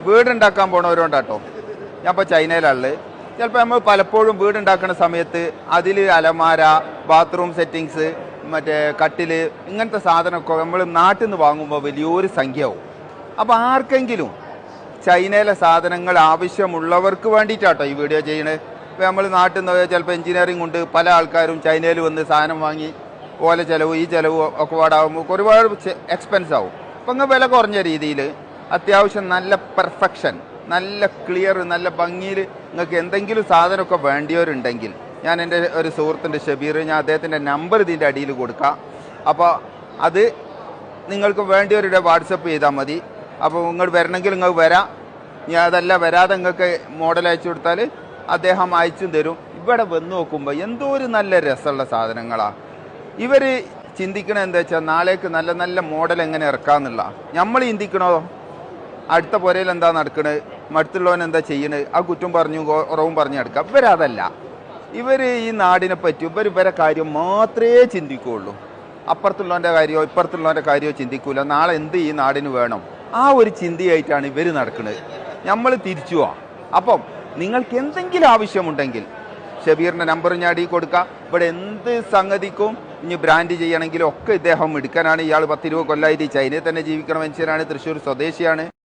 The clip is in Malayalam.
വീടുണ്ടാക്കാൻ പോണവരുകൊണ്ടാട്ടോ. ഞാൻ ഇപ്പോൾ ചൈനയിലുള്ളത്. ചിലപ്പോൾ നമ്മൾ പലപ്പോഴും വീടുണ്ടാക്കുന്ന സമയത്ത് അതിൽ അലമാര, ബാത്റൂം സെറ്റിങ്സ്, മറ്റേ കട്ടിൽ, ഇങ്ങനത്തെ സാധനമൊക്കെ നമ്മൾ നാട്ടിൽ നിന്ന് വാങ്ങുമ്പോൾ വലിയൊരു സംഖ്യയാവും. അപ്പോൾ ആർക്കെങ്കിലും ചൈനയിലെ സാധനങ്ങൾ ആവശ്യമുള്ളവർക്ക് വേണ്ടിയിട്ടാട്ടോ ഈ വീഡിയോ ചെയ്യണത്. ഇപ്പോൾ നമ്മൾ നാട്ടിൽ നിന്ന് ചിലപ്പോൾ എഞ്ചിനീയറിംഗ് കൊണ്ട് പല ആൾക്കാരും ചൈനയിൽ വന്ന് സാധനം വാങ്ങി ഓല ചിലവ് ഈ ചിലവ് ഒക്കെ പാടാകുമ്പോൾ ഒരുപാട് എക്സ്പെൻസ് ആവും. അപ്പം അങ്ങ് വില കുറഞ്ഞ രീതിയിൽ അത്യാവശ്യം നല്ല പെർഫെക്ഷൻ, നല്ല ക്ലിയർ, നല്ല ഭംഗിയിൽ നിങ്ങൾക്ക് എന്തെങ്കിലും സാധനമൊക്കെ വേണ്ടിയവരുണ്ടെങ്കിൽ ഞാൻ എൻ്റെ ഒരു സുഹൃത്തുണ്ട് ഷബീർ, ഞാൻ അദ്ദേഹത്തിൻ്റെ നമ്പർ ഇതിൻ്റെ അടിയിൽ കൊടുക്കാം. അപ്പോൾ അത് നിങ്ങൾക്ക് വേണ്ടിയവരുടെ വാട്സപ്പ് ചെയ്താൽ മതി. അപ്പോൾ നിങ്ങൾ വരണമെങ്കിൽ നിങ്ങൾക്ക് വരാം. ഞാൻ അതല്ല വരാതെ നിങ്ങൾക്ക് മോഡൽ അയച്ചു കൊടുത്താൽ അദ്ദേഹം അയച്ചും തരും. ഇവിടെ വന്ന് നോക്കുമ്പോൾ എന്തോ ഒരു നല്ല രസമുള്ള സാധനങ്ങളാണ്. ഇവർ ചിന്തിക്കണത് എന്താ വെച്ചാൽ നാളേക്ക് നല്ല നല്ല മോഡൽ എങ്ങനെ ഇറക്കാമെന്നുള്ള. നമ്മൾ ചിന്തിക്കണോ അടുത്ത പുരയിൽ എന്താ നടക്കണത്, മടുത്തുള്ളവൻ എന്താ ചെയ്യണത്, ആ കുറ്റം പറഞ്ഞു കുറവും പറഞ്ഞു എടുക്കുക. ഇവരതല്ല. ഇവർ ഈ നാടിനെ പറ്റി ഇവരെ കാര്യം മാത്രമേ ചിന്തിക്കുകയുള്ളൂ. അപ്പുറത്തുള്ളവൻ്റെ കാര്യമോ ഇപ്പുറത്തുള്ളവൻ്റെ കാര്യമോ ചിന്തിക്കൂല. നാളെ എന്ത് ഈ നാടിന് വേണം, ആ ഒരു ചിന്തയായിട്ടാണ് ഇവർ നടക്കുന്നത്. നമ്മൾ തിരിച്ചു പോവാം. അപ്പം നിങ്ങൾക്ക് എന്തെങ്കിലും ആവശ്യമുണ്ടെങ്കിൽ ഷബീറിൻ്റെ നമ്പർ ഞാൻ അടി കൊടുക്കാം. ഇവിടെ എന്ത് സംഗതിക്കും ഇനി ബ്രാൻഡ് ചെയ്യണമെങ്കിലും ഒക്കെ ഇദ്ദേഹം എടുക്കാനാണ്. ഇയാൾ 10-20 കൊല്ലമായിട്ട് ചൈനയിൽ തന്നെ ജീവിക്കണ മനുഷ്യനാണ്, തൃശ്ശൂർ സ്വദേശിയാണ്.